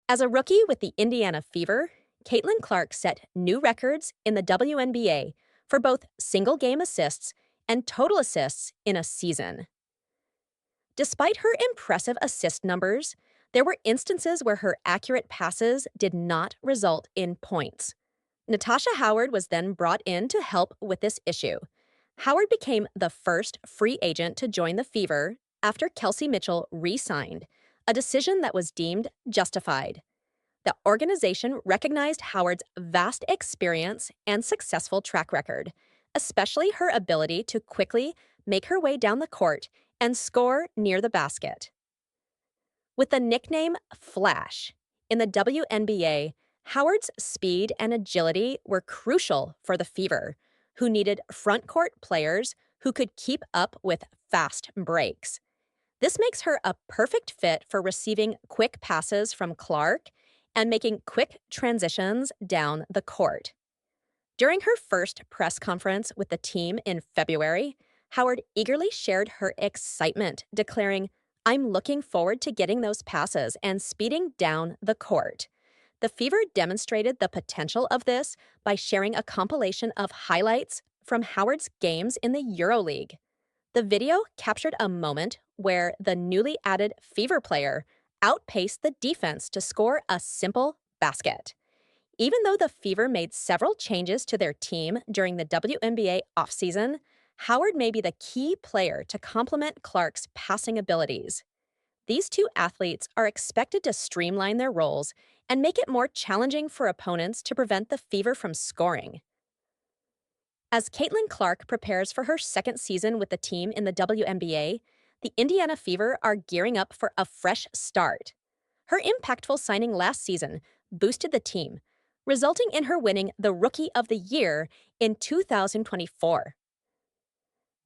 As a rookie with the Indiana Fever, Caitlin Clark set new records in the WNBA for both single game assists and total assists in a season. Despite her impressive assist numbers, there were instances where her accurate passes did not result in points. Natasha Howard was then brought in to help with this issue. Howard became the first free agent to join the Fever after Kelsey Mitchell re-signed, a decision that was deemed justified. The organization recognized Howard's vast experience and successful track record, especially her ability to quickly make her way down the court and score near the basket. With the nickname Flash in the WNBA, Howard's speed and agility were crucial for the Fever, who needed front court players who could keep up with fast breaks. This makes her a perfect fit for receiving quick passes from Clark and making quick transitions down the court. During her first press conference with the team in February, Howard eagerly shared her excitement, declaring, "I'm looking forward to getting those passes and speeding down the court." The Fever demonstrated the potential of this by sharing a compilation of highlights from Howard's games in the EuroLeague. The video captured a moment where the newly added Fever player outpaced the defense to score a simple basket. Even though the Fever made several changes to their team during the WNBA offseason, Howard may be the key player to complement Clark's passing abilities. These two athletes are expected to streamline their roles and make it more challenging for opponents to prevent the Fever from scoring. As Caitlin Clark prepares for her second season with the team in the WNBA, the Indiana Fever are gearing up for a fresh start. Her impactful signing last season boosted the team, resulting in her winning the Rookie of the Year in 2024.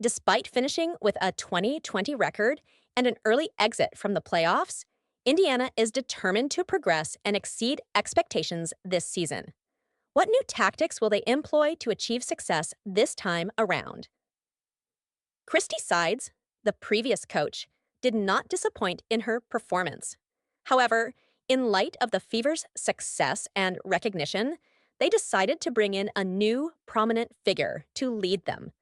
Despite finishing with a 20-20 record and an early exit from the playoffs, Indiana is determined to progress and exceed expectations this season. What new tactics will they employ to achieve success this time around? Christy Sides, the previous coach, did not disappoint in her performance. However, in light of the Fever's success and recognition, they decided to bring in a new, prominent figure to lead them.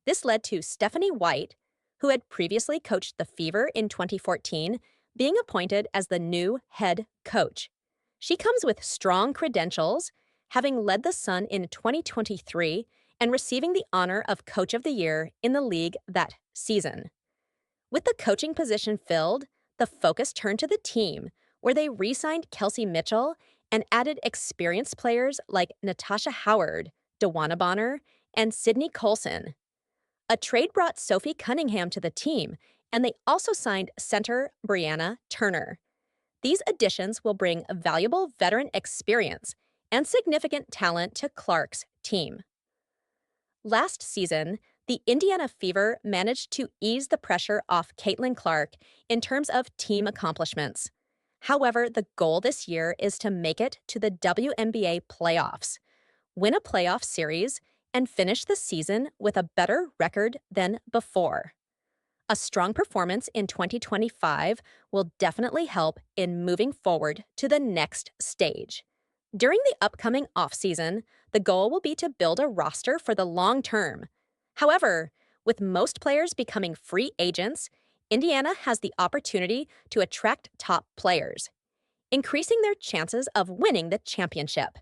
This led to Stephanie White, who had previously coached the Fever in 2014, being appointed as the new head coach. She comes with strong credentials, having led the Sun in 2023 and receiving the honor of Coach of the Year in the league that season. With the coaching position filled, the focus turned to the team, where they re-signed Kelsey Mitchell and added experienced players like Natasha Howard, DeWanna Bonner, and Sydney Colson. A trade brought Sophie Cunningham to the team, and they also signed center Brianna Turner. These additions will bring valuable veteran experience and significant talent to Clark's team. Last season, the Indiana Fever managed to ease the pressure off Caitlin Clark in terms of team accomplishments. However, the goal this year is to make it to the WNBA playoffs, win a playoff series, and finish the season with a better record than before. A strong performance in 2025 will definitely help in moving forward to the next stage. During the upcoming offseason, the goal will be to build a roster for the long term. However, with most players becoming free agents, Indiana has the opportunity to attract top players, increasing their chances of winning the championship.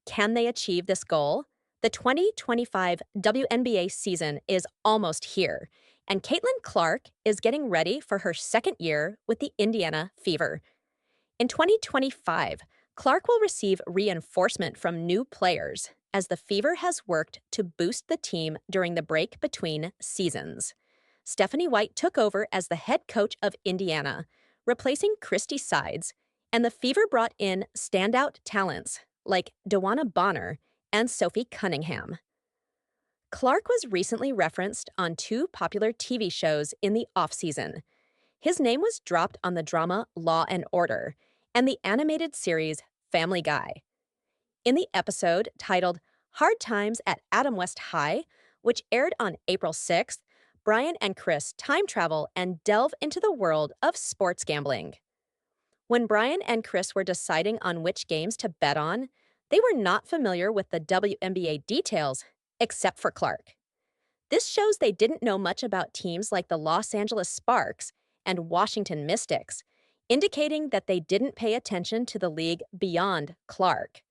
Can they achieve this goal? The 2025 WNBA season is almost here, and Caitlin Clark is getting ready for her second year with the Indiana Fever. In 2025, Clark will receive reinforcement from new players as the Fever has worked to boost the team during the break between seasons. Stephanie White took over as the head coach of Indiana, replacing Christy Sides, and the Fever brought in standout talents like DeWanna Bonner and Sophie Cunningham. Clark was recently referenced on two popular TV shows in the offseason. His name was dropped on the drama Law and Order and the animated series Family Guy. In the episode titled Hard Times at Adam West High, which aired on April 6th, Brian and Chris time travel and delve into the world of sports gambling. When Brian and Chris were deciding on which games to bet on, they were not familiar with the WNBA details, except for Clark. This shows they didn't know much about teams like the Los Angeles Sparks and Washington Mystics, indicating that they didn't pay attention to the league beyond Clark.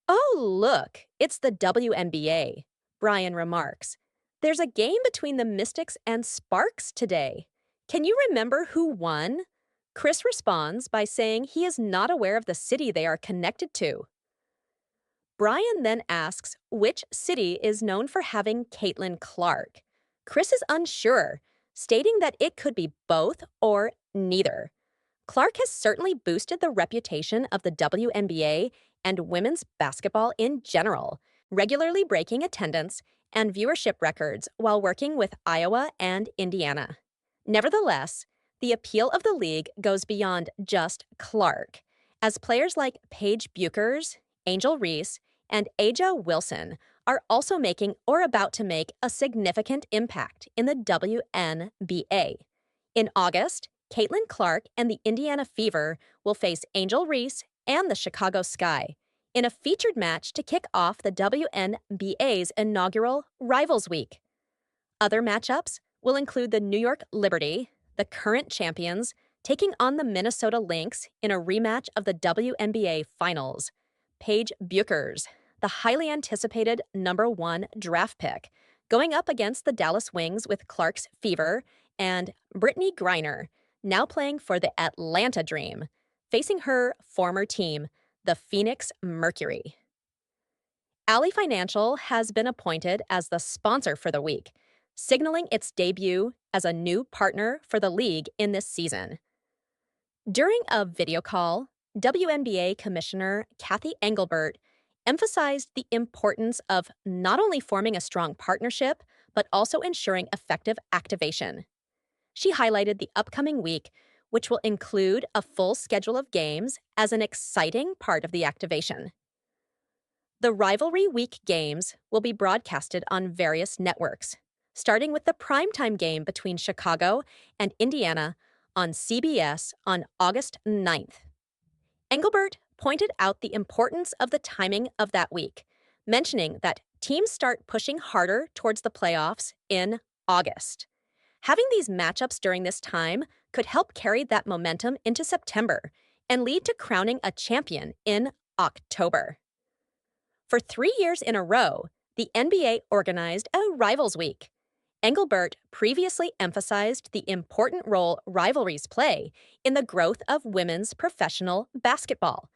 "Oh, look, it's the WNBA," Brian remarks. "There's a game between the Mystics and Sparks today. Can you remember who won?" Chris responds by saying he is not aware of the city they are connected to. Brian then asks which city is known for having Caitlin Clark. Chris is unsure, stating that it could be both or neither. Clark has certainly boosted the reputation of the WNBA and women's basketball in general, regularly breaking attendance and viewership records while working with Iowa and Indiana. Nevertheless, the appeal of the league goes beyond just Clark, as players like Paige Buchers, Angel Reese, and Aja Wilson are also making or about to make a significant impact in the WNBA. In August, Caitlin Clark and the Indiana Fever will face Angel Reese and the Chicago Sky in a featured match to kick off the WNBA's inaugural Rivals Week. Other matchups will include the New York Liberty, the current champions, taking on the Minnesota Lynx in a rematch of the WNBA Finals. Paige Buchers, the highly anticipated #1 draft pick, going up against the Dallas Wings with Clark's Fever, and Brittany Griner, now playing for the Atlanta Dream, facing her former team, the Phoenix Mercury. Ally Financial has been appointed as the sponsor for the week, signaling its debut as a new partner for the league in this season. During a video call, WNBA Commissioner Kathy Engelbert emphasized the importance of not only forming a strong partnership, but also ensuring effective activation. She highlighted the upcoming week, which will include a full schedule of games, as an exciting part of the activation. The Rivalry Week games will be broadcasted on various networks, starting with the primetime game between Chicago and Indiana on CBS on August 9th. Engelbert pointed out the importance of the timing of that week, mentioning that teams start pushing harder towards the playoffs in August. Having these matchups during this time could help carry that momentum into September and lead to crowning a champion in October. For 3 years in a row, the NBA organized a Rivals Week. Engelbert previously emphasized the important role rivalries play in the growth of women's professional basketball.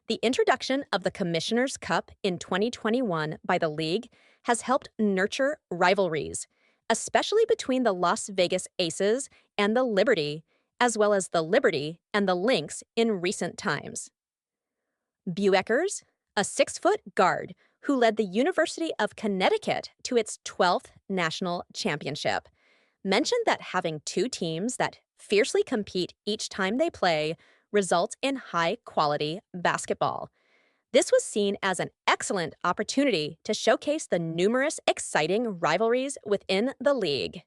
The introduction of the Commissioner's Cup in 2021 by the league has helped nurture rivalries, especially between the Las Vegas Aces and the Liberty, as well as the Liberty and the Lynx in recent times. Buechers, a 6-foot guard who led the University of Connecticut to its 12th national championship, mentioned that having two teams that fiercely compete each time they play results in high-quality basketball. This was seen as an excellent opportunity to showcase the numerous exciting rivalries within the league.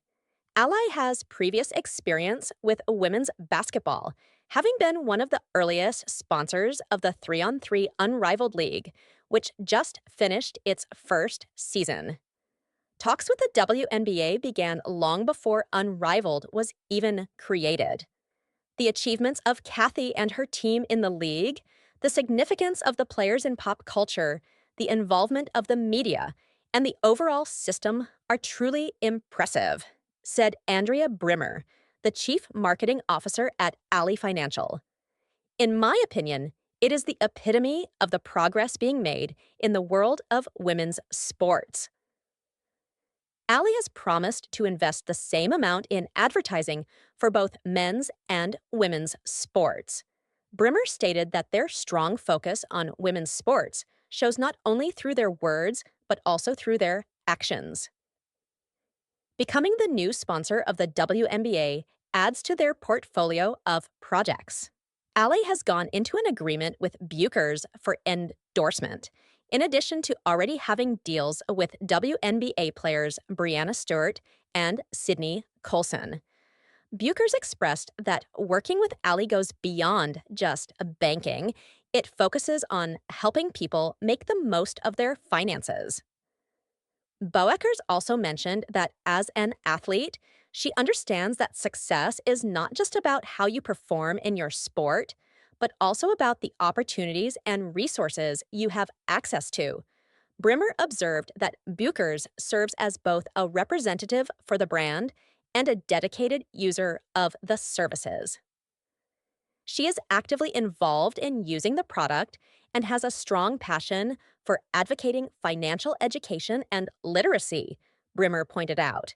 Ally has previous experience with women's basketball, having been one of the earliest sponsors of the 3-on-3 Unrivaled League, which just finished its first season. Talks with the WNBA began long before Unrivaled was even created. The achievements of Kathy and her team in the league, the significance of the players in pop culture, the involvement of the media, and the overall system are truly impressive, said Andrea Brimmer, the Chief Marketing Officer at Ally Financial. In my opinion, it is the epitome of the progress being made in the world of women's sports. Ally has promised to invest the same amount in advertising for both men's and women's sports. Brimmer stated that their strong focus on women's sports shows not only through their words, but also through their actions. Becoming the new sponsor of the WNBA adds to their portfolio of projects. Ally has gone into an agreement with Buechers for endorsement, in addition to already having deals with WNBA players Breanna Stewart and Sydney Colson. Buchers expressed that working with Ally goes beyond just banking. It focuses on helping people make the most of their finances. Boeckers also mentioned that as an athlete, she understands that success is not just about how you perform in your sport, but also about the opportunities and resources you have access to. Brimmer observed that Buchers serves as both a representative for the brand and a dedicated user of the services. She is actively involved in using the product and has a strong passion for advocating financial education and literacy, Brimmer pointed out.